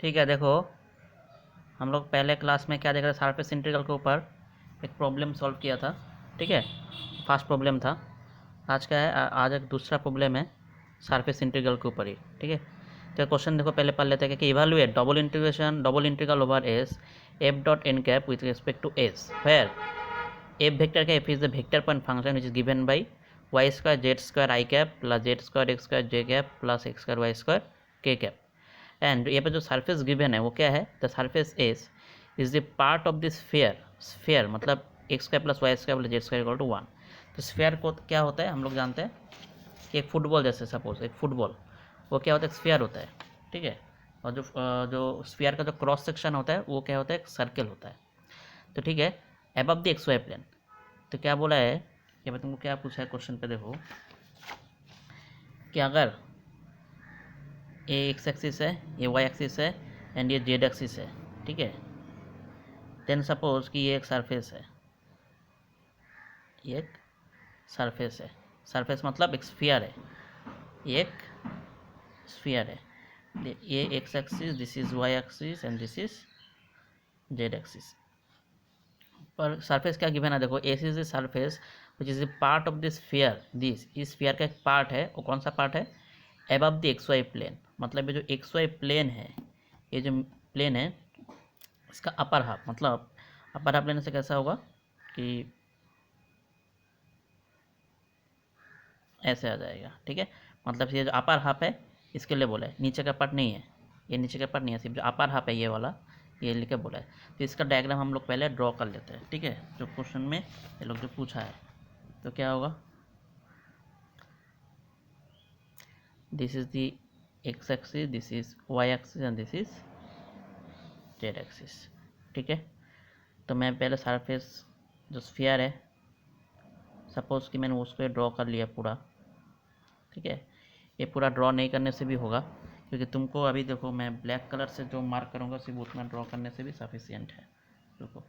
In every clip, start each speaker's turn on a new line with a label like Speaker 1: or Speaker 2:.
Speaker 1: ठीक है, देखो हम लोग पहले क्लास में क्या देख रहे थे, सरफेस इंटीग्रल के ऊपर एक प्रॉब्लम सॉल्व किया था। ठीक है, फर्स्ट प्रॉब्लम था। आज क्या है, आज एक दूसरा प्रॉब्लम है सरफेस इंटीग्रल के ऊपर ही। ठीक है, तो क्वेश्चन देखो पहले पढ़ लेते हैं कि evaluate double integral over S F dot N cap with respect to S where F vector का F is the vector point function which is given by y square Z square i cap plus Z square x square j cap plus x square y square k cap. And ये पे जो surface given है वो क्या है, the surface S is the part of this sphere मतलब X square plus Y square plus Z square equal to 1। तो sphere को क्या होता है, हम लोग जानते हैं कि एक फुटबॉल जैसे, सपोज एक फुटबॉल वो क्या होता है, स्फेयर होता है। ठीक है, और जो स्फेयर का जो क्रॉस सेक्शन होता है वो क्या होता है, एक सर्कल होता है। तो ठीक है, above the x Y plane. तो क्या बोला है, ये मैं तुमको क्या पूछा है क्वेश्चन पे, देखो कि अगर ये एक्स एक्सिस है, ये वाई एक्सिस है एंड ये जेड एक्सिस है। ठीक है, देन सपोज कि ये एक सरफेस है, ये एक सरफेस है। सरफेस मतलब एक स्फीयर है, ये एक स्फीयर है। ये X axis, this is Y axis and this is Z axis. पर सरफेस क्या गिवन है, देखो S is the surface which is the part of this sphere. This इस स्फीयर का एक पार्ट है, वो कौन सा पार्ट है, above the x Y plane. मतलब ये जो एक्स वाई प्लेन है, ये जो प्लेन है इसका अपर हाफ, मतलब अपर हाफ लेने से कैसा होगा कि ऐसे आ जाएगा। ठीक है, मतलब ये जो अपर हाफ है इसके लिए बोला है, नीचे का पार्ट नहीं है, ये नीचे का पार्ट नहीं है, सिर्फ जो अपर हाफ है ये वाला, ये लिख के बोला है। तो इसका डायग्राम हम लोग पहले ड्रॉ कर लेते हैं। ठीक है, जो क्वेश्चन में ये लोग जो पूछा है, तो क्या होगा, this is the X axis, this is Y axis and this is Z axis. ठीक है, तो मैं पहले सरफेस जो स्फीयर है, सपोज कि मैंने उसको ड्रॉ कर लिया पूरा। ठीक है, ये पूरा ड्रॉ नहीं करने से भी होगा, क्योंकि तुमको अभी देखो मैं ब्लैक कलर से जो मार्क करूँगा सिर्फ उतना ड्रॉ करने से भी सफिशियंट है। देखो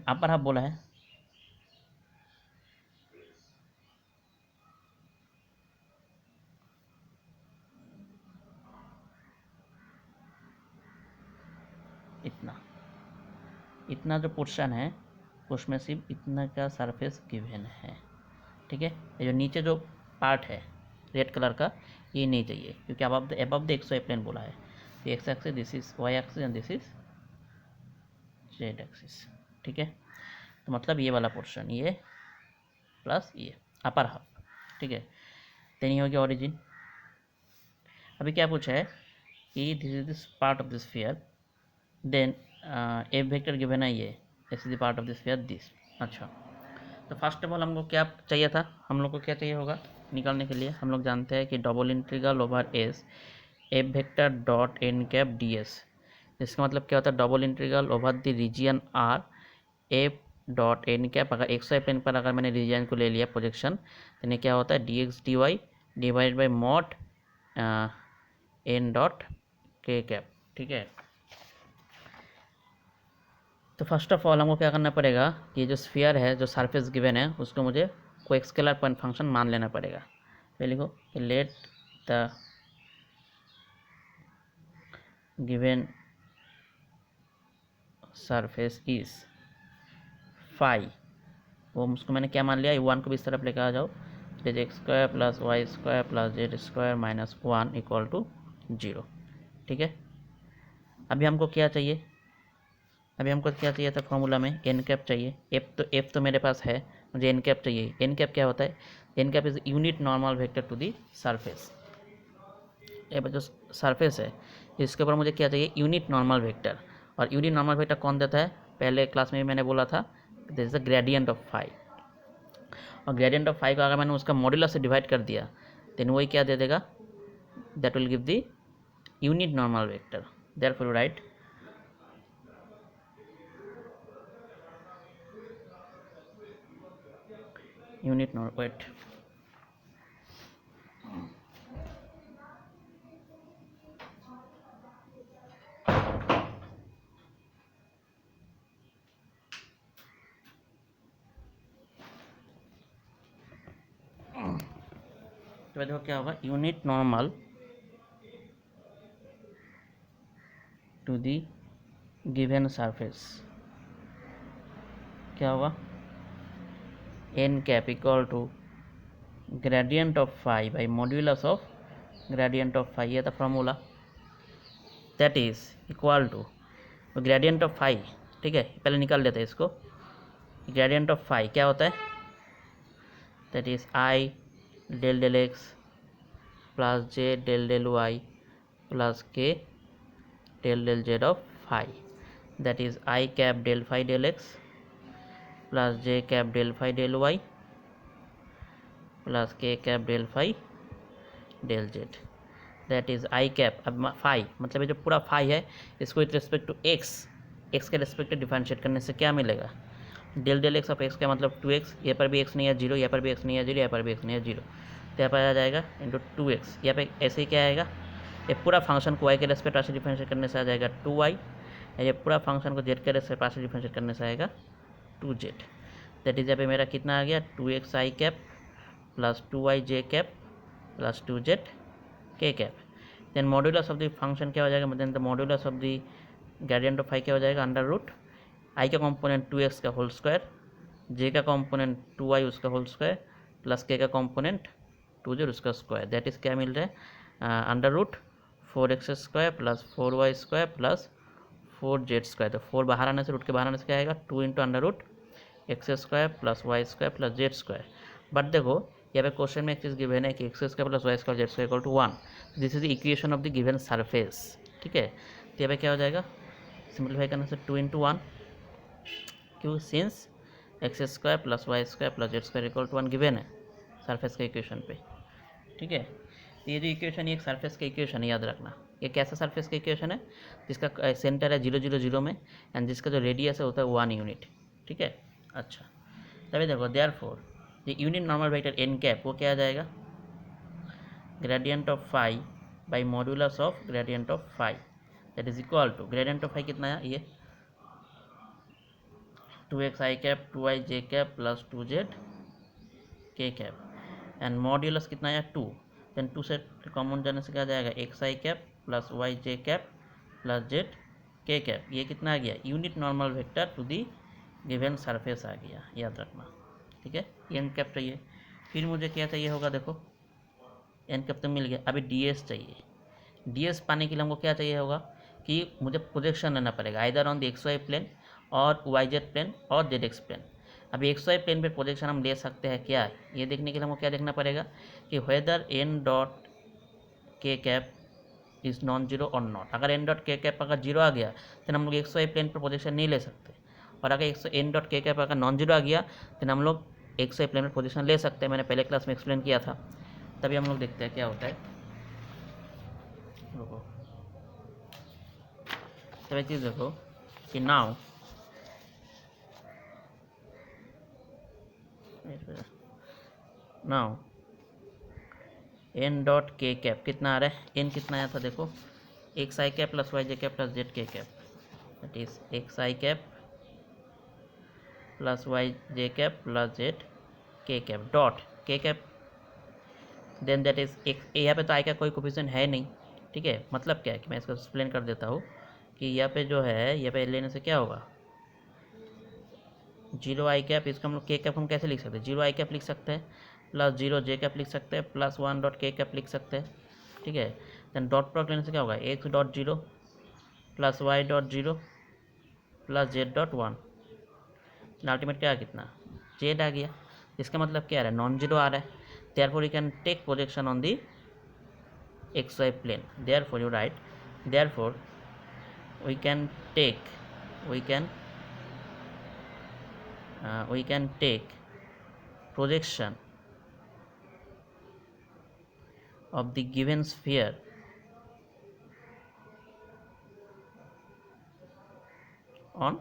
Speaker 1: अपर हाफ बोला है, इतना इतना जो पोर्शन है उसमें सिर्फ इतना का सरफेस गिवन है। ठीक है, ये जो नीचे जो पार्ट है रेड कलर का, ये नहीं चाहिए, क्योंकि above the x Y plane बोला है। X axis, this is Y axis and this is Z axis. ठीक है, तो मतलब ये वाला पोर्शन, ये प्लस ये अपर हाफ। ठीक है, देन ये हो गया ओरिजिन। अभी क्या पूछा है कि this is this part of this sphere, then a vector given है, ये this is the part of this sphere this. अच्छा, तो फर्स्ट ऑफ ऑल हमको क्या चाहिए था, हम लोग को क्या चाहिए होगा निकालने के लिए, हम लोग जानते हैं कि double integral over S F vector dot N cap D S. इसका मतलब क्या होता है, double integral over the region R F dot N cap. अगर एक्स वाई प्लेन पर अगर मैंने रीजियन को ले लिया प्रोजेक्शन, तो ये क्या होता है, D x D Y divide by mod N dot के कैप। ठीक है, तो फर्स्ट ऑफ ऑल हमको क्या करना पड़ेगा कि जो स्फीयर है, जो सरफेस गिवन है, उसको मुझे कोई स्केलर पॉइंट फंक्शन मान लेना पड़ेगा। तो लिखो let the given surface is phi, वो उसको मैंने क्या मान लिया, वन को भी इस तरफ लेकर आ जाओ, तो x square plus Y square plus Z square minus 1 equal to 0। ठीक है, अभी हमको क्या चाहिए, अभी हमको क्या चाहिए था, फॉर्मूला में एन कैप चाहिए। एफ तो मेरे पास है, मुझे एन कैप चाहिए। एन कैप क्या होता है, N cap is unit normal vector to the surface. ये जो सरफेस है इसके ऊपर मुझे क्या चाहिए, यूनिट नॉर्मल वेक्टर। और यूनिट नॉर्मल वेक्टर कौन देता है, पहले क्लास में भी मैंने बोला था, this is the gradient of phi. और ग्रेडियंट ऑफ फाई को अगर मैंने उसका मॉड्यूलस से डिवाइड कर दिया, देन वही क्या दे देगा, that will give the unit normal vector. Therefore you write unit normal weight. तो देखो क्या होगा, unit normal to the given surface, क्या होगा, N cap equal to gradient of phi by modulus of gradient of phi, ये था formula, that is equal to gradient of phi, ठीक है, पहले निकाल लेते हैं इसको। ग्रेडियंट ऑफ फाई क्या होता है, that is i del del x plus j del del y plus k del del z of phi, that is i cap del phi del x plus j cap del phi del y plus k cap del phi del z, that is i cap. अब phi मतलब ये जो पूरा phi है इसको with respect to x के respect differentiate करने से क्या मिलेगा, del del x of x का मतलब 2x, यहाँ पर भी एक्स नहीं है जीरो, यहाँ पर भी एक्स नहीं है जीरो, यहाँ पर भी एक्स नहीं है जीरो, तो यहाँ पर आ जाएगा इंटू 2x, यहाँ पे ऐसे ही क्या आएगा, ये पूरा फंक्शन को y के रेस्पेक्ट पार्शियल डिफरेंशिएट करने से आ जाएगा 2y, ये पूरा फंक्शन को z के रेस्पेक्ट पार्शियल डिफरेंशिएट करने से आएगा 2z, दैट इज यहाँ पे मेरा कितना आ गया 2x आई कैप प्लस 2y जे कैप प्लस 2z के cap. Then modulus of the function क्या हो जाएगा, मतलब the modulus of the gradient of phi क्या हो जाएगा, अंडर रूट आई का कॉम्पोनेंट 2x का होल स्क्वायर, जे का कॉम्पोनेंट 2y उसका होल स्क्वायर प्लस के का कॉम्पोनेंट 2z उसका स्क्वायर, दैट इज क्या मिल रहा है, under root 4x square plus 4y square plus 4z square, तो 4 बाहर आने से, रूट के बाहर आने से क्या आएगा 2 into under root X square plus Y square plus Z square. But देखो यहाँ पे क्वेश्चन में एक चीज़ गिवन है कि x square plus Y square Z square equal to 1, this is the equation of the given surface, ठीक है। तो यहाँ पे क्या हो जाएगा, सिंपलीफाई करने से 2 इंटू 1, क्यों, since x square plus Y square plus Z square equal to 1 given है सरफेस के इक्वेशन पे, ठीक है। तो ये जो इक्वेशन है एक सरफेस का इक्वेशन है, याद रखना। ये कैसा सरफेस का इक्वेशन है, जिसका सेंटर है 0 0 0 में एंड जिसका जो रेडियस है होता है 1 यूनिट, ठीक है। अच्छा तभी देखो therefore the unit normal vector n cap वो क्या आ जाएगा, gradient of phi by modulus of gradient of phi, that is equal to gradient of phi कितना है, ये 2x आई कैप 2y जे कैप प्लस 2z के कैप एंड मॉड्यूलस कितना आया 2, देन 2 से कॉमन जाने से क्या आ जाएगा x i cap plus y j cap plus z k cap, ये कितना आ गया, unit normal vector to the given surface आ गया, याद रखना, ठीक है। एन कैप चाहिए, फिर मुझे क्या चाहिए होगा, देखो एन कैप तो मिल गया, अभी ds चाहिए। ds पाने के लिए हमको क्या चाहिए होगा कि मुझे प्रोजेक्शन लेना पड़ेगा either on the x Y plane और वाई जेड प्लेन और जेड एक्स प्लेन। अभी एक्स वाई प्लेन पर प्रोजेक्शन हम ले सकते हैं क्या, ये देखने के लिए हमको क्या देखना पड़ेगा कि वेदर एन डॉट के कैप इज़ नॉन जीरो और नॉट। अगर एन डॉट के कैप अगर जीरो आ गया तो हम लोग एक्स वाई प्लेन पर प्रोजेक्शन नहीं ले सकते, और अगर एन डॉट के कैप अगर नॉन जीरो आ गया तो हम लोग एक्स वाई प्लेन पर पोजीशन ले सकते हैं। मैंने पहले क्लास में एक्सप्लेन किया था, तभी हम लोग देखते हैं क्या होता है। रुको तब एक चीज़ देखो कि नाउ एन डॉट के कैप कितना आ रहा है, एन कितना आया था देखो, x i cap plus y j cap plus z k cap, that is x i cap plus y j cap plus z k cap dot के कैप, देन दैट इज एक, यहाँ पे तो आई का कोई कोफिशिएंट है नहीं, ठीक है। मतलब क्या है कि मैं इसको एक्सप्लेन कर देता हूँ कि यहाँ पे जो है, यहाँ पे लेने से क्या होगा, जीरो आई कैप, इसका हम लोग के कैप हम कैसे लिख सकते हैं, जीरो आई कैप लिख सकते हैं प्लस जीरो जे कैप लिख सकते हैं प्लस 1 डॉट के कैप लिख सकते हैं, ठीक है। देन डॉट प्रोडक्ट लेने से क्या होगा, x dot zero plus y dot zero plus z dot 1, ultimate क्या कितना, जेड आ गया। इसका मतलब क्या आ रहा है, नॉन जीरो आ रहा है, therefore you can take projection on the x Y plane, therefore you write, therefore we can take projection of the given sphere on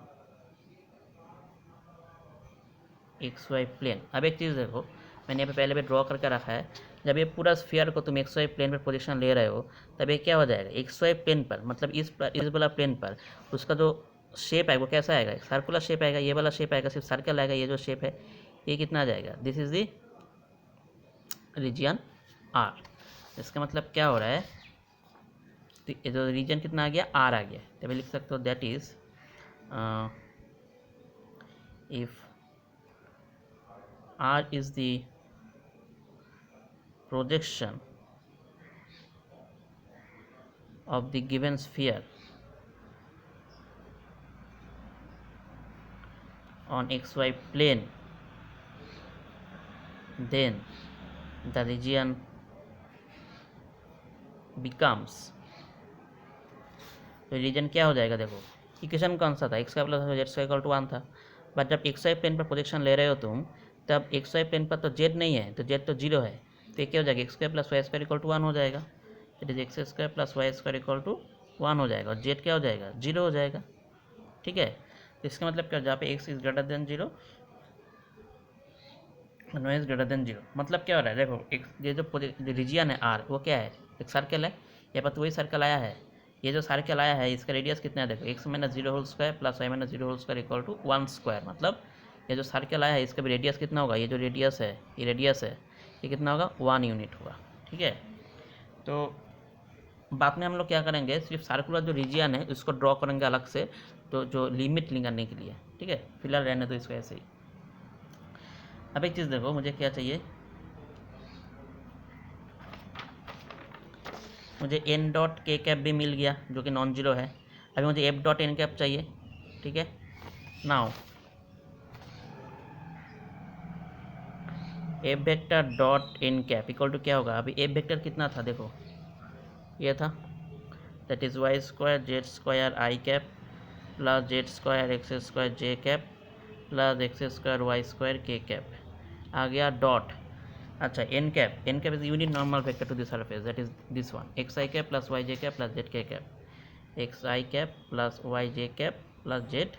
Speaker 1: x Y plane. अब एक चीज़ देखो, मैंने यहाँ पे पहले भी ड्रॉ करके रखा है, जब ये पूरा स्फीयर को तुम एक्स वाई प्लेन पर पोजीशन ले रहे हो तब ये क्या हो जाएगा, एक्स वाई प्लेन पर मतलब इस वाला प्लेन पर उसका जो शेप है वो कैसा आएगा, सर्कुलर शेप आएगा, ये वाला शेप आएगा सिर्फ सर्कल आएगा, ये जो शेप है ये कितना आ जाएगा, this is the region r. इसका मतलब क्या हो रहा है जो रीजन कितना आ गया, आर आ गया, तभी लिख सकते हो that is if r is the projection of the given sphere on xy plane, then the region becomes, तो रीजन क्या हो जाएगा, देखो इक्वेशन कौन सा था, एक्स का plus Z square equal to 1 था, बट जब एक्स वाई प्लेन पर प्रोजेक्शन ले रहे हो तुम, तब एक्स वाई प्लेन पर तो जेड नहीं है, तो जेड तो जीरो है, तो ये क्या हो जाएगा, x square plus Y square equal to 1 हो जाएगा, it is x square plus Y square equal to 1 हो जाएगा, और जेड क्या हो जाएगा, जीरो हो जाएगा। ठीक है, तो इसका मतलब क्या, जहाँ पे x is greater than zero, y is greater than zero, मतलब क्या हो रहा है, देखो एक ये जो रीजियन है आर, वो क्या है, एक सर्कल है, यहाँ पर तो वही सर्कल आया है, ये जो सर्कल आया है इसका रेडियस कितना है, देखो x minus zero whole square plus y minus zero whole square equal to 1 square, मतलब ये जो सर्कल आया है इसका भी रेडियस कितना होगा, ये जो रेडियस है, ये रेडियस है, ये कितना होगा, 1 यूनिट होगा। ठीक है, तो बाद में हम लोग क्या करेंगे, सिर्फ सर्कुलर जो रीजियन है उसको ड्रॉ करेंगे अलग से, तो जो लिमिट निकालने के लिए। ठीक है, फिलहाल रहने तो इसको ऐसे ही। अब एक चीज़ देखो, मुझे क्या चाहिए, मुझे एन डॉट के कैप भी मिल गया जो कि नॉन जीरो है, अभी मुझे एफ डॉट एन कैप चाहिए। ठीक है, now f vector dot N cap equal to क्या होगा, अभी एफ वेक्टर कितना था, देखो ये था, that is y square Z square i cap plus Z square x square j cap plus x square y square k cap, आ गया डॉट, अच्छा n cap is unit normal vector to the surface, that is this one, x i cap plus y j cap plus z k cap, x i cap plus y j cap plus z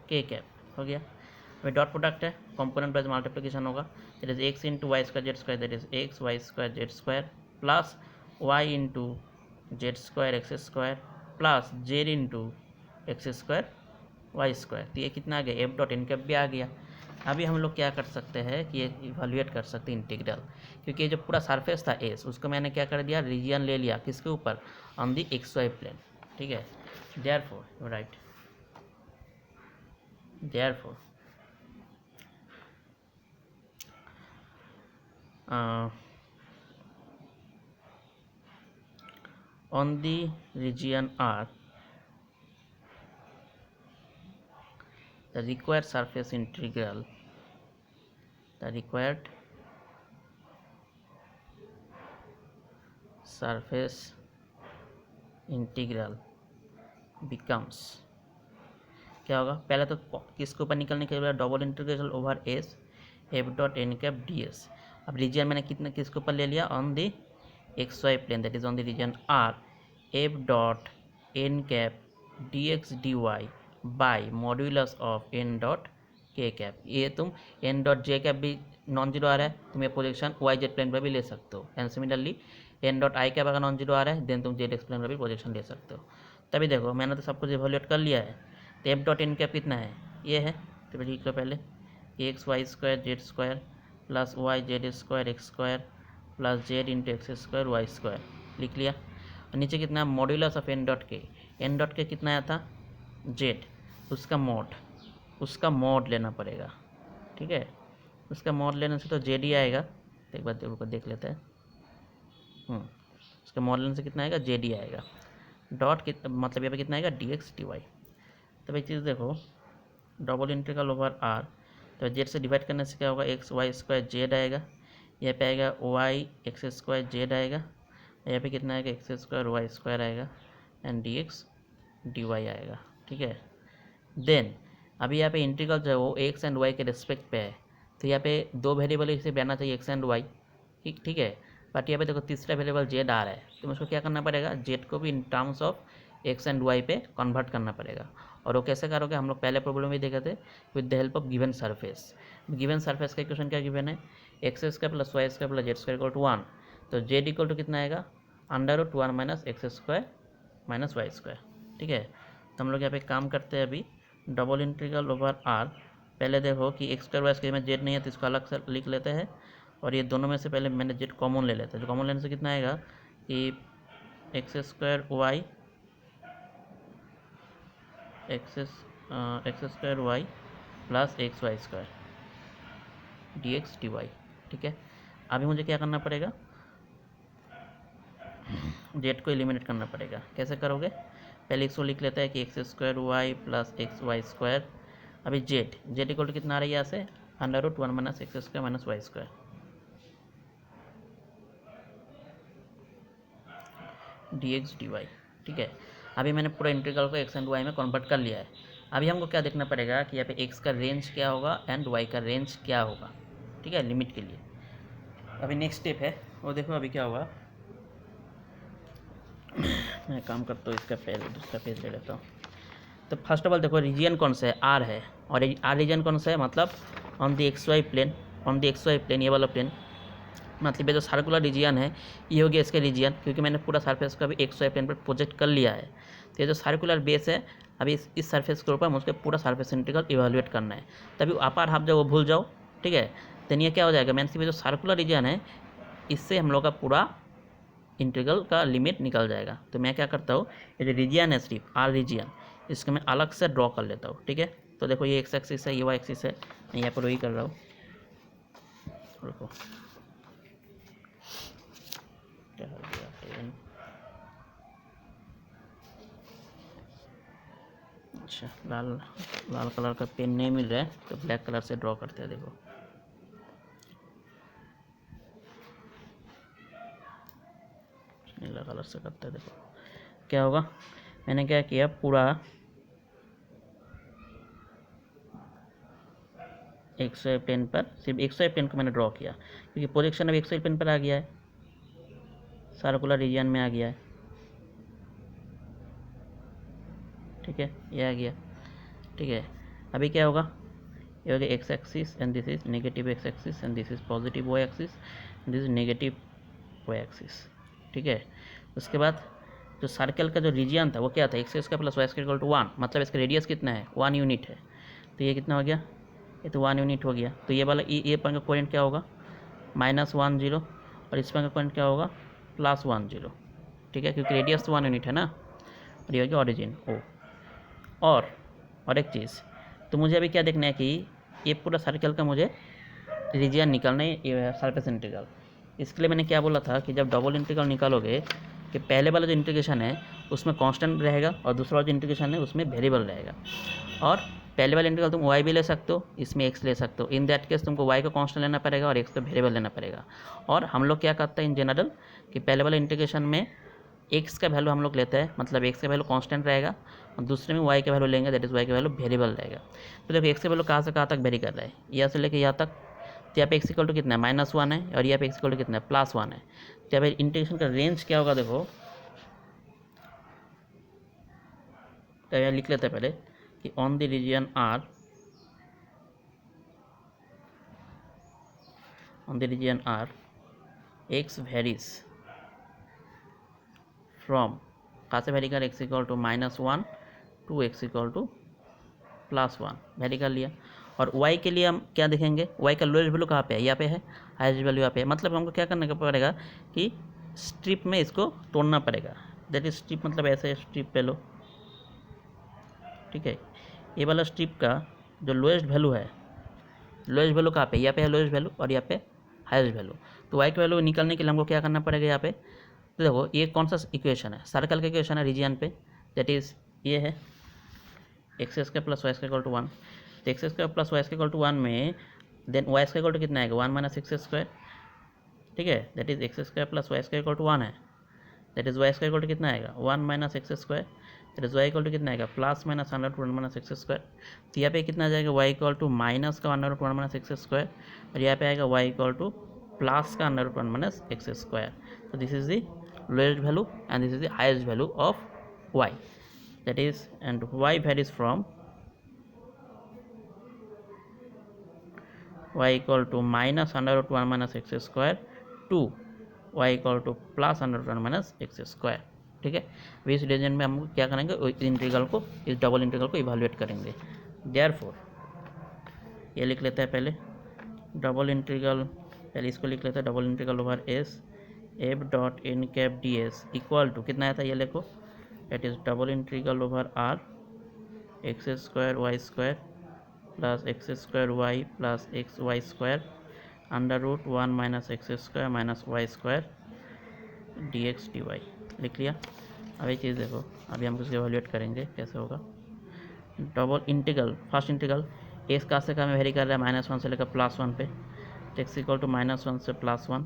Speaker 1: k cap हो गया। अभी dot product है, component wise multiplication होगा, that is x into y square Z square, that is x y square Z square plus y into z square x square plus z into x square y square, तो ये कितना आ गया, F dot N cap भी आ गया। अभी हम लोग क्या कर सकते हैं कि ये इवैल्यूएट कर सकते हैं इंटीग्रल, क्योंकि ये जो पूरा सरफेस था एस, उसको मैंने क्या कर दिया, रीजियन ले लिया, किसके ऊपर, on the x Y plane. ठीक है, therefore write, therefore on the region R, the required surface integral, the required surface integral becomes, क्या होगा, पहले तो किसके ऊपर निकलने के लिए, double integration over S F dot N cap D s. अब रीजन मैंने कितना किसके ऊपर ले लिया, on the x Y plane, that is on the region r, F dot N cap d x D y by modulus of n dot के cap. ये तुम एन डॉट जे कैप भी नॉन जीरो आ रहा है, तुम ये projection Y z plane पर भी ले सकते हो, and similarly n dot i cap अगर नॉन जीरो आ रहा है देन तुम जेड एक्स प्लेन पर भी प्रोजेक्शन ले सकते हो। तभी देखो मैंने तो सब कुछ इवैल्यूएट कर लिया है, तो एफ डॉट एन कैप कितना है, ये है, तो लिख लो पहले, x y square Z square plus y z square x square plus z into x square y square, लिख लिया। और नीचे कितना, modulus of n dot k, n dot k कितना आया था, जेड, उसका मॉड लेना पड़ेगा। ठीक है, उसका मॉड लेने से तो जेड ही आएगा, तो एक बार को देख लेते हैं, उसका मॉड लेने से कितना आएगा, जेड ही आएगा, डॉट मतलब यहाँ पे कितना आएगा, डी एक्स डी वाई। तब एक चीज़ देखो, डबल इंटीग्रल ओवर आर, तो जेड से डिवाइड करने से क्या होगा, एक्स वाई स्क्वायर जेड आएगा, यहाँ पे आएगा वाई एक्स स्क्वायर जेड आएगा, यहाँ पे कितना आएगा, एक्स स्क्वायर वाई स्क्वायर आएगा and d x D y आएगा। ठीक है, देन अभी यहाँ पे इंटीग्रल जो है वो एक्स एंड वाई के रिस्पेक्ट पे है, तो यहाँ पे दो वेरिएबल इसे रहना चाहिए, एक्स एंड वाई, ठीक है, बट यहाँ पे देखो तीसरा वेरिएबल जेड आ रहा है, तो उसको क्या करना पड़ेगा, जेड को भी in terms of x and y पे कन्वर्ट करना पड़ेगा। और वो कैसे करोगे, हम लोग पहले प्रॉब्लम में देखे थे, with the help of given surface. Given surface का इक्वेशन क्या गिवन है, x square plus Y square plus Z square equal to 1, तो जेड इक्वल टू कितना आएगा, under root 1 minus x square minus y square. ठीक है, तो हम लोग यहाँ पे काम करते हैं, अभी डबल इंटीग्रल ओवर आर, पहले देखो कि एक्स स्क्वायर वाई स्क्वायर में जेड नहीं है तो इसको अलग से लिख लेते हैं, और ये दोनों में से पहले मैंने जेड कॉमन ले लेते हैं, जो कॉमन लेने से कितना आएगा कि x square y plus x y square d x D y. ठीक है, अभी मुझे क्या करना पड़ेगा, जेड को एलिमिनेट करना पड़ेगा। कैसे करोगे, पहले इसको लिख लेता है कि x square y plus x y square. अभी जेड इक्वल टू कितना आ रहा है यहाँ से, under root 1 minus x square minus y square d x D y. ठीक है, अभी मैंने पूरा इंटीग्रल को एक्स एंड वाई में कन्वर्ट कर लिया है। अभी हमको क्या देखना पड़ेगा कि यहाँ पे एक्स का रेंज क्या होगा एंड वाई का रेंज क्या होगा। ठीक है, लिमिट के लिए। अभी नेक्स्ट स्टेप है वो देखो अभी क्या होगा। मैं काम करता हूँ, इसका पहले दूसरा पेज ले लेता हूँ। तो फर्स्ट ऑफ ऑल देखो रीजन कौन सा है, आर है, और आर रीजन कौन सा है, मतलब on the x Y plane, on the x Y plane, ये वाला प्लेन, मतलब ये जो सर्कुलर रीजन है ये हो गया इसका रीजन, क्योंकि मैंने पूरा सरफेस का भी एक्स वाई प्लेन पर प्रोजेक्ट कर लिया है। तो ये जो सर्कुलर बेस है, अभी इस सरफेस के ऊपर मुझे पूरा सरफेस इंटीग्रल इवेलुएट करना है। तभी अपार हाफ जब वो भूल जाओ। ठीक है, देन ये क्या हो जाएगा, मैंने जो सर्कुलर रीजन है इससे हम लोग का पूरा इंटीग्रल का लिमिट निकल जाएगा। तो मैं क्या करता हूँ, ये जो रीजन है सिर्फ आर रीजन, इसको मैं अलग से ड्रॉ कर लेता हूँ। ठीक है, तो देखो ये एक्स एक्सिस है, ये वाई एक्सिस है, मैं यहाँ पर वही कर रहा हूँ। रुको, क्या हो गया, अच्छा लाल कलर का पेन नहीं मिल रहा है तो ब्लैक कलर से ड्रॉ करते हैं। देखो नीला कलर से करते हैं। देखो क्या होगा, मैंने क्या किया, पूरा एक्स वाई प्लेन पर सिर्फ एक्स वाई प्लेन को मैंने ड्रॉ किया, क्योंकि प्रोजेक्शन अब एक्स वाई प्लेन पर आ गया है, सर्कुलर रीजन में आ गया है। ठीक है, ये आ गया। ठीक है, अभी क्या होगा, ये हो गया x axis and this is negative x axis and this is positive y axis, this is negative y axis. ठीक है, उसके बाद जो सर्कल का जो रीजन था वो क्या था, x square plus Y square equal to 1, मतलब इसका रेडियस कितना है, 1 यूनिट है। तो ये कितना हो गया, ये तो 1 यूनिट हो गया। तो ये वाला ये पर का पॉइंट क्या होगा, -10, और इस पर का पॉइंट क्या होगा, +10। ठीक है, क्योंकि रेडियस तो 1 यूनिट है ना। और ये हो गया ऑरिजिन ओ। और एक चीज़, तो मुझे अभी क्या देखना है कि ये पूरा सर्कल का मुझे रीजन निकालना है, सरफेस इंटीग्रल। इसके लिए मैंने क्या बोला था कि जब डबल इंटीग्रल निकालोगे कि पहले वाला जो इंटीग्रेशन है उसमें कांस्टेंट रहेगा और दूसरा वाला जो इंटीग्रेशन है उसमें वेरिएबल रहेगा। और पहले वाले इंटीग्रल तुम वाई भी ले सकते हो, इसमें एक्स ले सकते हो। इन दैट केस तुमको वाई का कांस्टेंट लेना पड़ेगा और एक्स का वेरिएबल लेना पड़ेगा। और हम लोग क्या करते हैं इन जनरल कि पहले वाले इंटीग्रेशन में एक्स का वैल्यू हम लोग लेते हैं, मतलब एक्स का वैल्यू कांस्टेंट रहेगा, और दूसरे में वाई का वैल्यू लेंगे, दैट इज़ वाई का वैल्यू वेरिएबल रहेगा। तो देखो एक्स का वैल्यू कहाँ से कहाँ तक वेरी कर रहा है, यहाँ से लेके यहाँ तक। तो यहाँ पे एक्स इक्वल टू कितना है, -1 है, और यहाँ पे एक्स इक्वल टू कितना है, +1 है। तो यहाँ पे इंटीग्रेशन का रेंज क्या होगा, देखो तो यहाँ लिख लेते हैं पहले कि on the region r, on the region r x varies from, कहाँ से वेरी कर, x equal to -1 to x equal to +1 vary कर लिया। और y के लिए हम क्या देखेंगे, y का लोएस्ट वैल्यू कहाँ पे है, यहाँ पे है, हाईएस्ट वैल्यू यहाँ पे है। मतलब हमको क्या करने का पड़ेगा कि स्ट्रिप में इसको तोड़ना पड़ेगा, दैट इज स्ट्रिप, मतलब ऐसे स्ट्रिप पे लो। ठीक है, ये वाला स्ट्रिप का जो लोएस्ट वैल्यू है, लोएस्ट वैल्यू कहाँ पे, यहाँ पे है लोएस्ट वैल्यू और यहाँ पे हाईएस्ट वैल्यू। तो वाई की वैल्यू निकालने के लिए हमको क्या करना पड़ेगा यहाँ पे, तो देखो ये कौन सा इक्वेशन है, सर्कल का इक्वेशन है रीजन पे, दैट इज ये है x square plus Y square equal to 1। तो x square plus Y square equal to 1 में then y square equal to कितना आएगा, 1 माइनस एक्स स्क्वायर। ठीक है, that is x square plus Y square equal to 1 है, that is y square equal to कितना आएगा, 1 minus x square, that is y equal to कितना आएगा, +-1 minus x square. तो यहाँ पे कितना आ जाएगा, y equal to -1 minus x square, और यहाँ पे आएगा y equal to +1 minus x square. तो this is the lowest value and this is the highest value of y, that is, and y varies from y equal to -1 minus x square to y equal to +1 minus x square। ठीक है, अभी इस reason में हम क्या करेंगे, इस integral को, इस डबल इंटीग्रल को इवैल्यूएट करेंगे। देयरफॉर ये लिख लेते हैं पहले डबल इंटीग्रल, पहले इसको लिख लेते हैं double integral over S F dot N cap D s equal to कितना आया था ये लिखो, it is double integral over r x square y square plus x square y plus x y square under root 1 minus x square minus y square d x D y. लिख लिया। अब एक चीज़ देखो, अभी हम इसको एवेल्यूएट करेंगे कैसे होगा। Double integral, first integral x का से में वेरी कर रहा है -1 से लेकर +1 पे, एक्स इक्वल टू -1 से +1।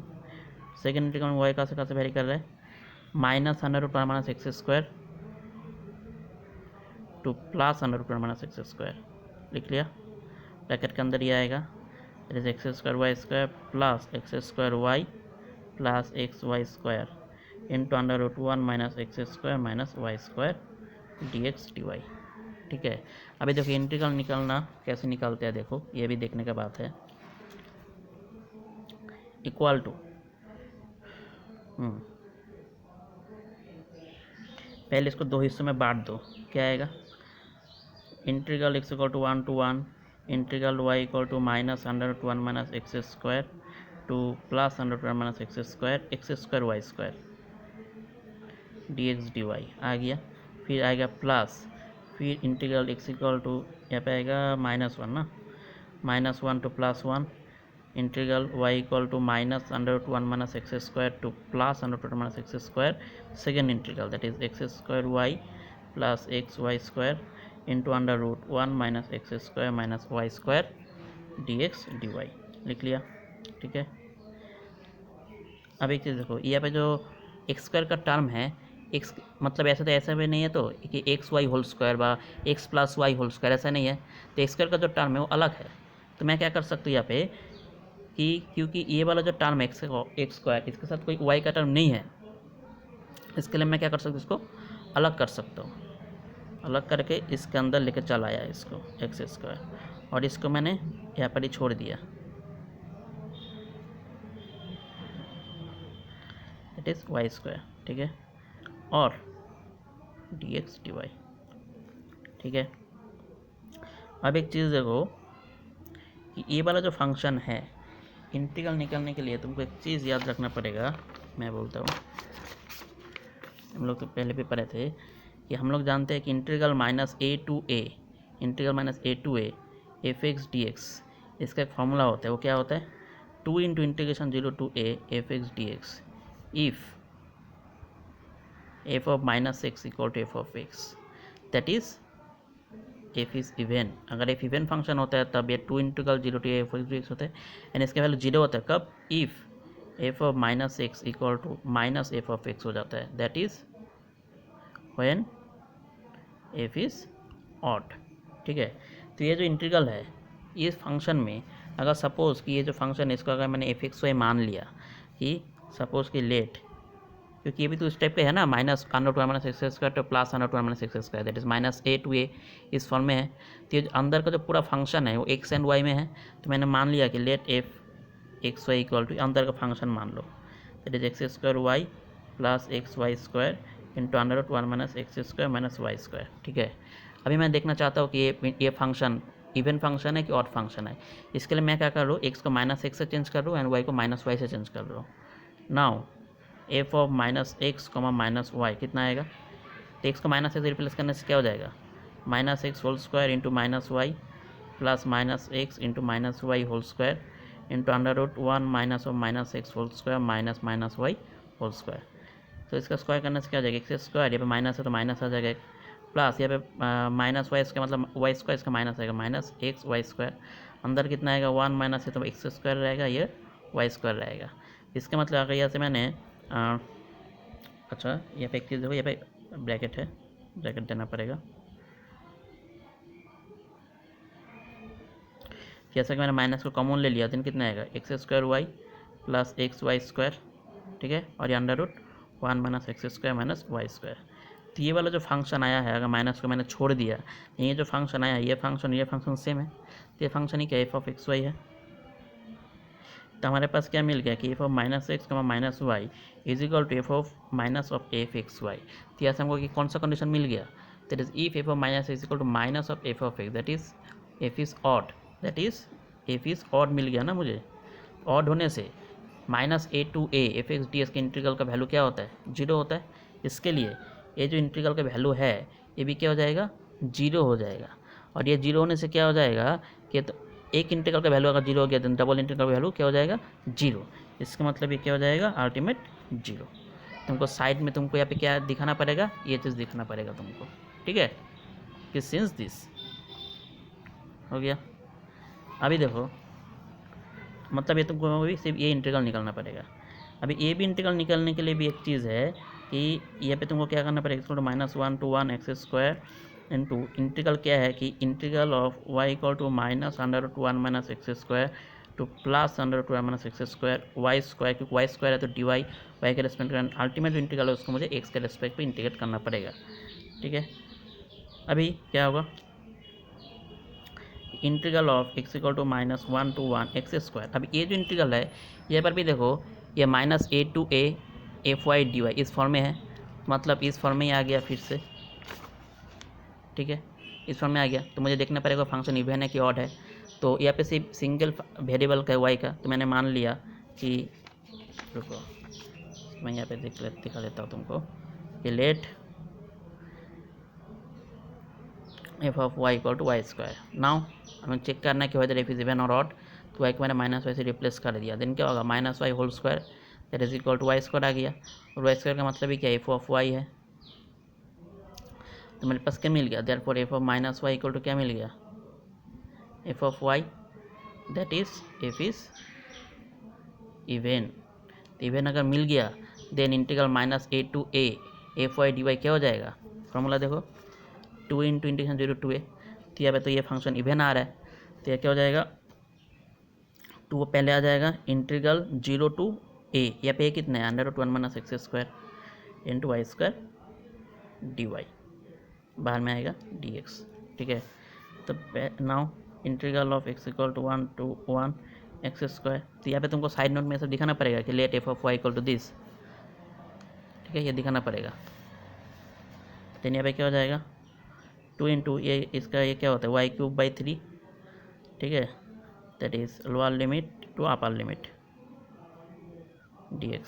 Speaker 1: सेकेंड इंटीग्रल में वाई का से वेरी कर रहा है -√1 minus x square to +√1 minus x square. लिख लिया। ब्रैकेट के अंदर ये आएगा, it is x square y square plus x square y plus x y square into √1 minus x square minus y square d x D y. ठीक है। अभी देखो इंटीग्रल निकालना कैसे निकालते हैं, देखो ये भी देखने का बात है। इक्वल टू पहले इसको दो हिस्सों में बांट दो, क्या आएगा, integral x equal to 1 to 1 integral y equal to -√1 minus x square to +√1 minus x square y square d x D y आ गया। फिर आएगा प्लस, फिर इंटीग्रल x इक्वल टू यहाँ पे आएगा -1 ना, -1 to +1 integral y equal to -√1 minus x square to +√1 minus x square second integral that is x square y plus x y square into √1 minus x square minus y square d x D y. लिख लिया। ठीक है। अब एक चीज़ देखो, यहाँ पे जो एक्स स्क्वायर का टर्म है, एक्स मतलब ऐसा तो ऐसा भी नहीं है तो कि एक्स वाई होल स्क्वायर बा x plus y whole square, ऐसा नहीं है। तो एक्स स्क्वायर का जो टर्म है वो अलग है। तो मैं क्या कर सकता हूँ यहाँ पे कि क्योंकि ये वाला जो टर्म है एक्स स्क्वायर, इसके साथ कोई वाई का टर्म नहीं है, इसके लिए मैं क्या कर सकता हूँ, इसको अलग कर सकता हूँ। अलग करके इसके अंदर लेकर चला आया इसको एक्स स्क्वायर, और इसको मैंने यहाँ पर ही छोड़ दिया, इट इज़ वाई स्क्वायर। ठीक है। और डी एक्स डी वाई। ठीक है। अब एक चीज़ देखो कि ये वाला जो फंक्शन है, इंटीग्रल निकालने के लिए तुमको एक चीज़ याद रखना पड़ेगा। मैं बोलता हूँ, हम लोग तो पहले भी पढ़े थे कि हम लोग जानते हैं कि integral -a to a f x d x, इसका एक फॉर्मूला होता है। वो क्या होता है, 2 into integration 0 to a f x d x if f of -x equal to f of x, that is f is even. अगर f even function होता है तब ये 2 इंटीग्रल 0 to a f x d x होता है, and इसके value 0 होता है कब, if f of -x equal to -f of x हो जाता है, that is when f is odd. ठीक है। तो ये जो इंटीग्रल है, इस फंक्शन में अगर सपोज़ कि ये जो फंक्शन है इसको अगर मैंने एफ एक्स वाई मान लिया कि सपोज़ कि लेट, क्योंकि ये भी तो इस टाइप का है ना, -√1 minus x square to +√1 minus x square that is -a to a इस फॉर्म में है। तो ये अंदर का जो पूरा फंक्शन है वो एक्स एंड वाई में है। तो मैंने मान लिया कि let f x y equal to अंदर का फंक्शन मान लो, that is x square y plus x y square into √1 minus x square minus y square. ठीक है। अभी मैं देखना चाहता हूँ कि ये फंक्शन इवन फंक्शन है कि ऑड फंक्शन है। इसके लिए मैं क्या कर रहा हूँ, एक्स को -x से चेंज कर रहा हूँ एंड वाई को -y से चेंज कर रहा हूँ। Now F of -x, -y कितना आएगा, तो एक्स को -x से रिप्लेस करने से क्या हो जाएगा, -x whole square into -y plus -x into -y whole square into √1 minus of -x whole square minus -y whole square. तो इसका स्क्वायर करने से क्या हो जाएगा, एक्स स्क्वायर, यहाँ पे माइनस है तो माइनस आ जाएगा, प्लस यहाँ पे -y, इसका मतलब वाई स्क्वायर, इसका माइनस आएगा -x वाई स्क्वायर, अंदर कितना आएगा 1 माइनस है तो एक्स स्क्वायर रहेगा, ये वाई स्क्वायर रहेगा। इसका मतलब अगर यहाँ से मैंने अच्छा यहाँ पे एक चीज़ देखो, यहाँ पे ब्रैकेट है, ब्रैकेट देना पड़ेगा। जैसा कि मैंने माइनस को कॉमन ले लिया तो कितना आएगा, x square y plus x y square. ठीक है। और ये √1 minus x square minus y square. तो ये वाला जो फंक्शन आया है, अगर माइनस को मैंने छोड़ दिया, ये जो फंक्शन आया है ये फंक्शन सेम है। तो ये फंक्शन ही क्या, एफ ऑफ एक्स वाई है। तो हमारे पास क्या मिल गया कि f of -x, -y is equal to f of minus of f x y. तो यहाँ से हमको कि कौन सा कंडीशन मिल गया, that is if f of -x is equal to minus of f of x, that is f is odd, that is f is odd मिल गया ना मुझे। ऑड होने से minus a to a f x d x के integral का value क्या होता है, जीरो होता है। इसके लिए ये जो इंटीग्रल का वैल्यू है ये भी क्या हो जाएगा, जीरो हो जाएगा। और ये जीरो होने से क्या हो जाएगा कि तो एक इंटीग्रल का वैल्यू अगर जीरो हो गया तो डबल इंटीग्रल का वैल्यू क्या हो जाएगा, जीरो। इसका मतलब ये क्या हो जाएगा, अल्टीमेट जीरो। तुमको साइड में तुमको यहाँ पे क्या दिखाना पड़ेगा, ये चीज़ दिखाना पड़ेगा तुमको, ठीक है, कि सिंस दिस हो गया। अभी देखो मतलब ये तुमको भी सिर्फ ये इंटीग्रल निकालना पड़ेगा। अभी ये भी इंटीग्रल निकालने के लिए भी एक चीज़ है कि यहाँ पे तुमको क्या करना पड़ेगा, equal to -1 to 1 x square into integral क्या है कि integral of y equal to -√1 minus x square to +√1 minus x square y square, क्योंकि वाई स्क्वायर है तो डी वाई के रेस्पेक्ट में अल्टीमेट इंटीग्रल है उसको मुझे एक्स के रेस्पेक्ट पे इंटीग्रेट करना पड़ेगा, ठीक है। अभी क्या होगा, integral of x equal to -1 to 1 x square. अभी ये जो इंटीग्रल है यहाँ पर भी देखो ये -a to a f y d y इस फॉर्म में है, मतलब इस फॉर्म में ही आ गया फिर से, ठीक है, इस फॉर्म में आ गया। तो मुझे देखना पड़ेगा फंक्शन इवन है कि ऑड है। तो यहाँ पे सिर्फ सिंगल वेरिएबल का वाई का, तो मैंने मान लिया कि, रुको मैं यहाँ पे दिखा देता हूँ तुमको कि let f of y equal to y square. Now हमें चेक करना है कि वेदर एफ इज इवन और ऑड, तो वाई को मैंने माइनस वाई से रिप्लेस कर दिया। देन क्या होगा, -y whole square that is equal to y square आ गया। और वाई स्क्वायर का मतलब ही क्या, एफ ऑफ वाई है। तो मेरे पास क्या मिल गया, therefore f of -y equal to क्या मिल गया, f of y that is f is even. Even अगर मिल गया then integral -a to a f y d y क्या हो जाएगा, फॉर्मूला देखो 2 इंटू इंटीग्रेशन 0 to a। तो यहाँ पे तो ये फंक्शन इवन आ रहा है, तो यह क्या हो जाएगा, 2 पहले आ जाएगा इंटीग्रल 0 to a, यहाँ पे कितना है √1 minus x square into y square d y, बाहर में आएगा डी एक्स, ठीक है। तो now integral of x equal to 1 to 1 x square. तो यहाँ पे तुमको साइड नोट में सब दिखाना पड़ेगा कि let f of y equal to this, ठीक है, ये दिखाना पड़ेगा। देन यहाँ पे क्या हो जाएगा 2 इंटू ये इसका ये क्या होता है y³/3, ठीक है, that is lower limit to upper limit dx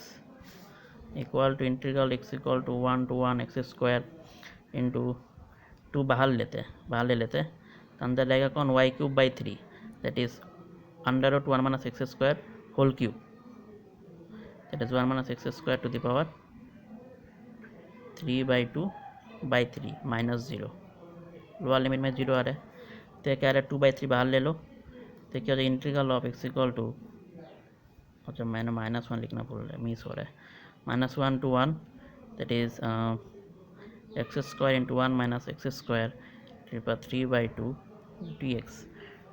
Speaker 1: equal to integral x equal to 1 to 1 x square into 2 बाहर ले लेते हैं, तो अंदर रहेगा कौन y³/3 that is √1 minus x square whole cube that is 1 minus x square to the power 3/2/3 -0। Lower limit में 0 आ रहा है, तो क्या आ रहा है 2/3 बाहर ले लो, तो क्या हो जाए integral of x equal to, अच्छा मैंने -1 लिखना भूल रहा है, मिस हो रहा है, -1 to 1 that is x square into 1 minus x square 3/2 dx।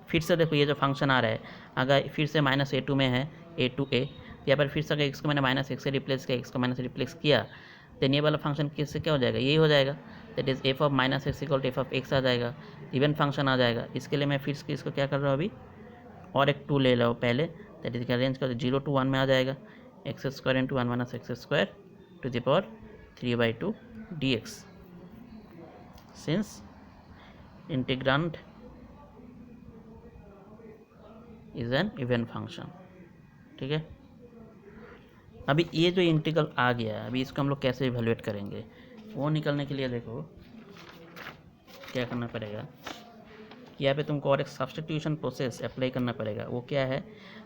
Speaker 1: फिर से देखो ये जो फंक्शन आ रहा है अगर फिर से -a2 में है a to a, यहाँ पर फिर से अगर x को मैंने -x से रिप्लेस किया, x को माइनस से रिप्लेस किया, तो ये वाला फंक्शन किससे क्या हो जाएगा, यही हो जाएगा, that is f of -x equal to f of x आ जाएगा, इवन फंक्शन आ जाएगा। इसके लिए मैं फिर से इसको क्या कर रहा हूँ अभी, और एक 2 ले लो पहले, दैट इज रेंज का 0 to 1 में आ जाएगा, x square into 1 minus x square to the power 3/2 dx since integrand is an even function, ठीक है। अभी ये जो इंटीग्रल आ गया है अभी इसको हम लोग कैसे इवेलुएट करेंगे, वो निकलने के लिए देखो क्या करना पड़ेगा कि यहाँ पे तुमको और एक सब्स्टिट्यूशन प्रोसेस अप्लाई करना पड़ेगा। वो क्या है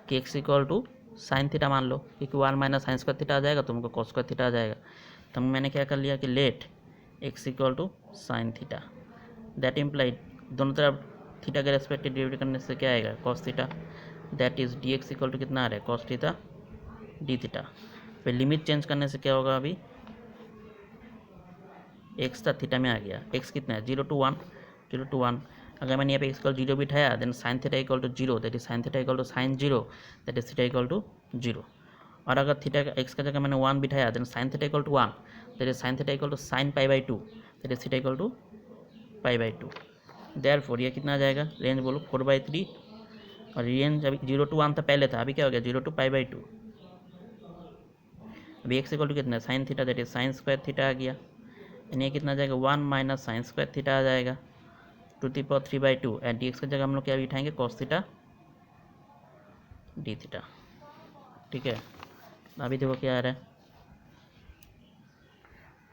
Speaker 1: कि x equal to sine theta मान लो, क्योंकि 1 माइनस साइन स्क्वायर थीटा आ जाएगा, तुमको कॉस स्क्वायर थीटा आ जाएगा। तो मैंने क्या कर लिया कि let x equal to sine theta, that implied दोनों तरफ थीटा के रेस्पेक्ट डिवाइड करने से क्या आएगा cos theta, that is dx equal to कितना आ रहा है कॉस थीटा डी थीटा। फिर लिमिट चेंज करने से क्या होगा, अभी x था थीटा में आ गया, x कितना है 0 to 1। अगर मैंने यहाँ पे x 0 बिठाया then sine theta equal to 0 that is sine theta equal to sine 0 that is theta equal to 0। और अगर थीटा का x का जगह मैंने 1 बिठाया then sine theta equal to 1 that is sine theta equal to sine π/2 that is theta equal to π/2। Therefore ये कितना आ जाएगा, रेंज बोलो 4/3, और रेंज अभी 0 to 1 था पहले था, अभी क्या हो गया 0 to π/2। अभी x इक्वल टू कितना है sine theta that is sine square theta आ गया, यानी ये कितना आ जाएगा 1 माइनस साइन स्क्वायर थीटा आ जाएगा to the power 3/2 and dx की जगह हम लोग क्या बिठाएंगे कॉस थीटा डी थीटा, ठीक है। अभी देखो क्या आ रहा है,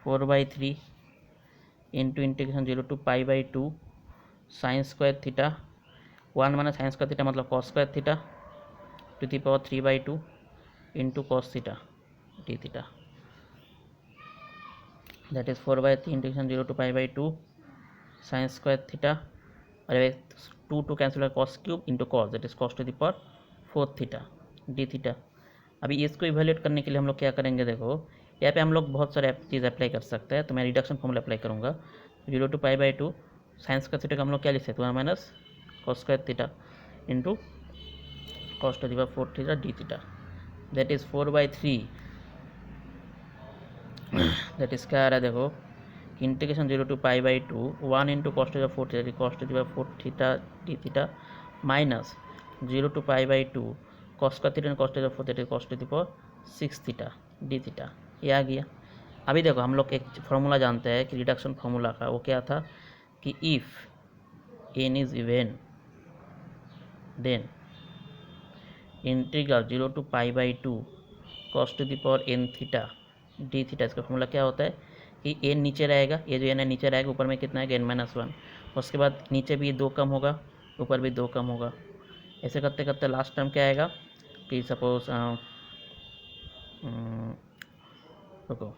Speaker 1: 4/3 into integration 0 to π/2 sine square theta 1 minus sine square theta मतलब cos square theta to the power 3/2 into cos theta d theta, that is 4/3 integration 0 to π/2 sine square theta, और 2 cancel cos cube into cos, that is cos to the power 4 theta d theta. अभी इसको evaluate करने के लिए हम लोग क्या करेंगे, देखो यहाँ पे हम लोग बहुत सारे चीज़ अप्लाई कर सकते हैं, तो मैं रिडक्शन फॉर्मूला अप्लाई करूँगा। 0 to π/2 साइन स्क्वायर थीटा का हम लोग क्या लिख सकते हैं, 1 minus cos square theta into cos to the power 4 theta d theta, that is 4/3, that is क्या आ रहा है देखो, integration 0 to π/2 1 into cos to the power 4 theta cos to the power 4 theta d theta minus 0 to π/2 cos का theta cos to the power 4 theta cos to the power 6 theta d theta, ये आ गया। अभी देखो हम लोग एक formula जानते हैं कि रिडक्शन फार्मूला का, वो क्या था कि if n is even then integral 0 to π/2 cos to the power n theta d theta. इसका फॉर्मूला क्या होता है कि एन नीचे रहेगा, ये जो एन है नीचे रहेगा, ऊपर में कितना है n-1, उसके बाद नीचे भी 2 कम होगा, ऊपर भी 2 कम होगा। ऐसे करते करते लास्ट टर्म क्या आएगा कि सपोज रुको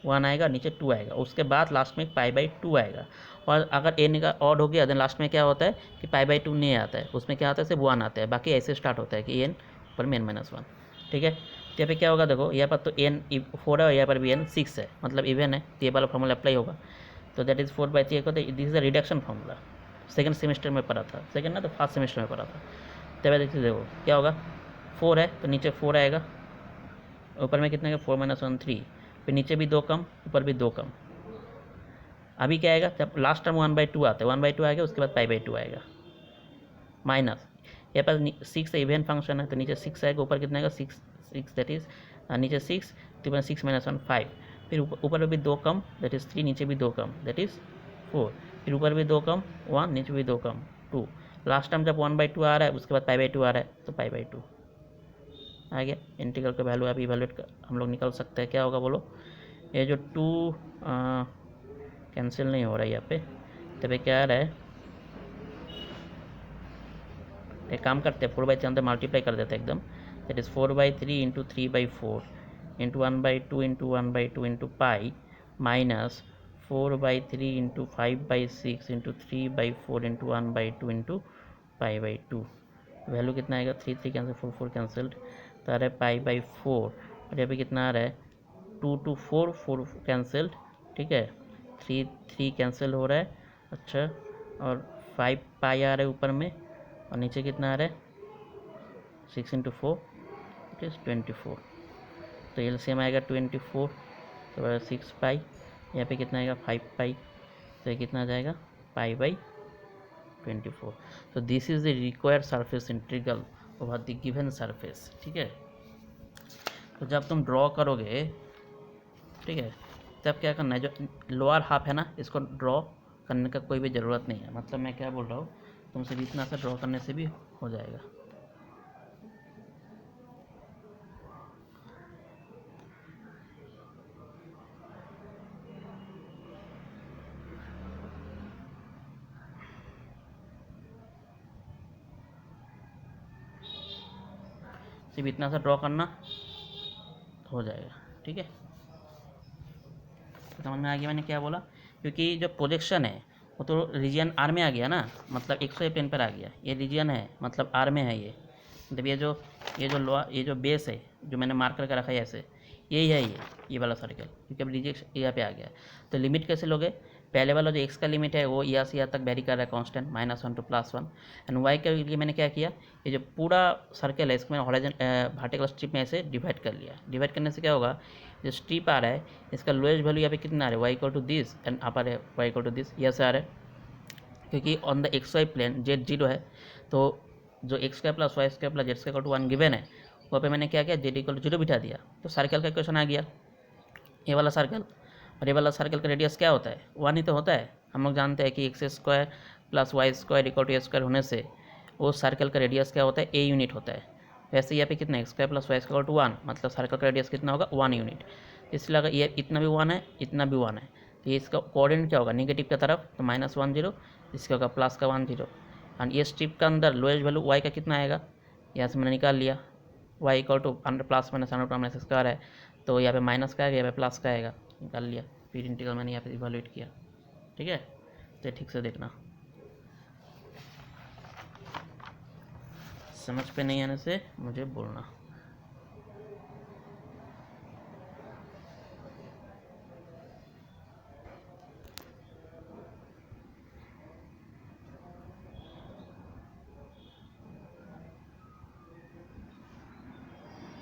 Speaker 1: 1 आएगा, नीचे 2 आएगा, उसके बाद लास्ट में π/2 आएगा। और अगर एन का ऑड हो गया देन लास्ट में क्या होता है कि π/2 नहीं आता है, उसमें क्या आता है सिर्फ 1 आता है, बाकी ऐसे स्टार्ट होता है कि एन ऊपर में n-1। ठीक है, तो यहाँ पे क्या होगा देखो, यहाँ पर तो एन 4 है और यहाँ पर भी n 6 है, मतलब इवन है, तो ये वाला फॉर्मूला अप्लाई होगा। तो दैट इज़ 4/3 होता है, this is the reduction formula, second semester में पढ़ा था, सेकंड ना तो फर्स्ट सेमेस्टर में पढ़ा था। तब देखिए देखो क्या होगा, 4 है तो नीचे 4 आएगा, ऊपर में कितना है 4-1 3, फिर नीचे भी 2 कम, ऊपर भी 2 कम। अभी क्या आएगा, जब लास्ट टर्म 1/2 आता है, 1/2 आएगा, उसके बाद π/2 आएगा माइनस, यहाँ पर 6 इवन फंक्शन है तो नीचे 6 आएगा, ऊपर कितना आएगा 6 दैट इज नीचे 6 तो ऊपर 6-1 5, फिर ऊपर भी 2 कम दैट इज़ 3, नीचे भी 2 कम दैट इज़ 4, फिर ऊपर भी 2 कम 1, नीचे भी 2 कम 2, लास्ट टाइम जब 1/2 आ रहा है उसके बाद π/2 आ रहा है तो π/2 आ गया। इंटीग्रल का वैल्यू अभी इवेल्यूएट हम लोग निकाल सकते हैं, क्या होगा बोलो, ये जो 2 कैंसिल नहीं हो रहा है यहाँ पे, तभी क्या आ रहा है, एक काम करते हैं 4/3 अंदर मल्टीप्लाई कर देते हैं एकदम, that is 4/3 into 3/4 into 1/2 into 1/2 into pi minus 4/3 into 5/6 into 3/4 into 1/2 into π/2। Value कितना आएगा, 3 कैंसिल 4 कैंसिल्ड, तो आ रहा है π/4, और यहाँ पे कितना आ रहा है 2 4 कैंसिल्ड, ठीक है, 3 कैंसिल हो रहा है, अच्छा, और 5 पाई आ रहा है ऊपर में, और नीचे कितना आ रहा है 6 इंटू 4 इट इज़ 24, तो एलसीएम आएगा 24, तो 6 पाई, यहाँ पे कितना आएगा 5 पाई, तो ये कितना आ जाएगा π/24। तो this is the required surface integral over the given surface. ठीक है, तो जब तुम ड्रॉ करोगे, ठीक है, तब क्या करना है, जो लोअर हाफ है ना, इसको ड्रॉ करने का कोई भी ज़रूरत नहीं है, मतलब मैं क्या बोल रहा हूँ, तुमसे इतना सा ड्रॉ करने से भी हो जाएगा। सिर्फ इतना सा ड्रॉ करना हो जाएगा। ठीक है, तो समझ में आ गया मैंने क्या बोला, क्योंकि जो प्रोजेक्शन है वो तो रीजन आर में आ गया ना, मतलब XY प्लेन पर आ गया, ये रीजन है मतलब आर में है, ये मतलब ये जो बेस है जो मैंने मार्क करके रखा है ऐसे, यही है ये वाला सर्कल, क्योंकि अब रिजेक्ट यहाँ पे आ गया। तो लिमिट कैसे लोगे, पहले वाला जो x का लिमिट है वो यहाँ से यहाँ तक वेरी कर रहा है कांस्टेंट -1 to +1, एंड y के लिए मैंने क्या किया, ये जो पूरा सर्कल है इसको मैंने हॉरिजॉन्टल वर्टिकल स्ट्रिप में ऐसे डिवाइड कर लिया। डिवाइड करने से क्या होगा, जो स्ट्रिप आ रहा है इसका लोएस्ट वैल्यू यहाँ पे कितना आ रहा है y = दिस एंड अपर है y = दिस, यहाँ से आ रहा है, क्योंकि on the XY plane z0 है, तो जो x² + y² + z² 1 गिवन है, वहाँ पे मैंने क्या किया z = 0 बिठा दिया, तो सर्कल का इक्वेशन आ गया, ये वाला सर्कल, और ये वाला सर्कल का रेडियस क्या होता है 1 ही तो होता है, हम लोग जानते हैं कि x square plus Y square equal to a square होने से वो सर्कल का रेडियस क्या होता है, ए यूनिट होता है। वैसे यहाँ पे कितना x square plus Y square to 1, मतलब सर्कल का रेडियस कितना होगा 1 यूनिट। इसलिए अगर ये इतना भी 1 है, इतना भी 1 है, तो ये इसका कोऑर्डिनेट क्या होगा नेगेटिव की तरफ, तो -1 0, इसका होगा प्लस का 1 0। एंड ये स्ट्रिप का अंदर लोएस्ट वैल्यू वाई का कितना आएगा, यहाँ से मैंने निकाल लिया, y equal to under plus minus under minus square है, तो यहाँ पे माइनस का आएगा, यहाँ पे प्लस का आएगा, निकाल लिया। फिर इंटीग्रल मैंने यहाँ पे इवैल्यूएट किया। ठीक है, तो ठीक से देखना, समझ पे नहीं आने से मुझे बोलना।